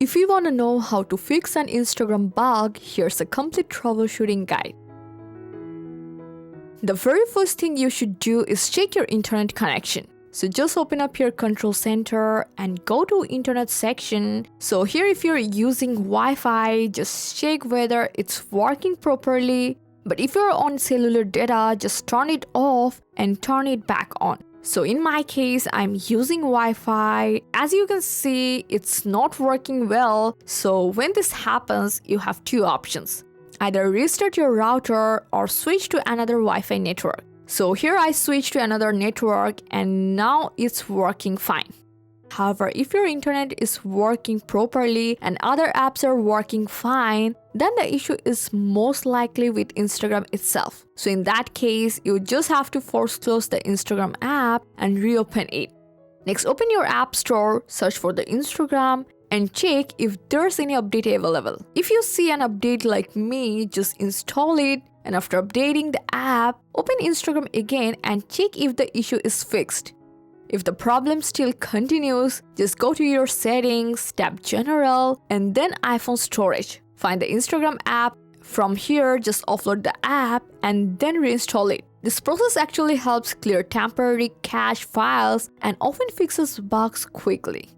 If you want to know how to fix an Instagram bug, here's a complete troubleshooting guide. The very first thing you should do is check your internet connection. So just open up your control center and go to internet section. So here if you're using Wi-Fi, just check whether it's working properly. But if you're on cellular data, just turn it off and turn it back on. So in my case, I'm using Wi-Fi. As you can see, it's not working well. So when this happens, you have two options. Either restart your router or switch to another Wi-Fi network. So here I switched to another network and now it's working fine. However, if your internet is working properly and other apps are working fine, then the issue is most likely with Instagram itself. So in that case, you just have to force close the Instagram app and reopen it. Next, open your app store, search for the Instagram, and check if there's any update available. If you see an update like me, just install it, and after updating the app, open Instagram again and check if the issue is fixed. If the problem still continues, just go to your settings, tap General, and then iPhone storage. Find the Instagram app. From here, just offload the app and then reinstall it. This process actually helps clear temporary cache files and often fixes bugs quickly.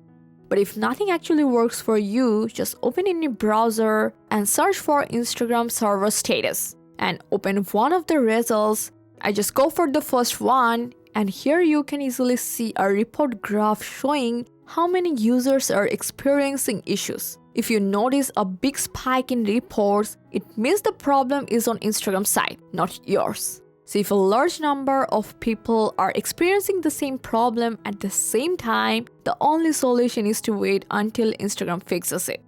But if nothing actually works for you, just open any browser and search for Instagram server status and open one of the results. I just go for the first one. And here you can easily see a report graph showing how many users are experiencing issues. If you notice a big spike in reports, it means the problem is on Instagram side, not yours. So if a large number of people are experiencing the same problem at the same time, the only solution is to wait until Instagram fixes it.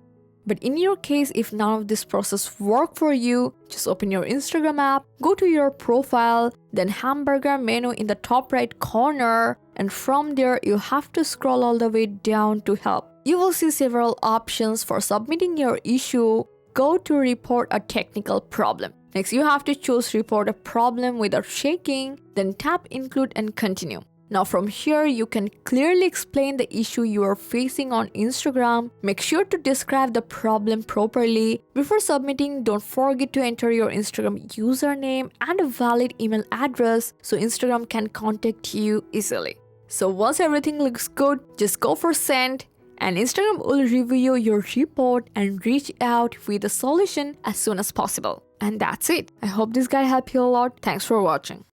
But in your case, if none of this process work for you, just open your Instagram app, go to your profile, then hamburger menu in the top right corner, and from there you have to scroll all the way down to help. You will see several options for submitting your issue. Go to report a technical problem. Next, you have to choose report a problem without shaking, then tap include and continue. Now from here, you can clearly explain the issue you are facing on Instagram. Make sure to describe the problem properly. Before submitting, don't forget to enter your Instagram username and a valid email address so Instagram can contact you easily. So once everything looks good, just go for send and Instagram will review your report and reach out with a solution as soon as possible. And that's it. I hope this guide helped you a lot. Thanks for watching.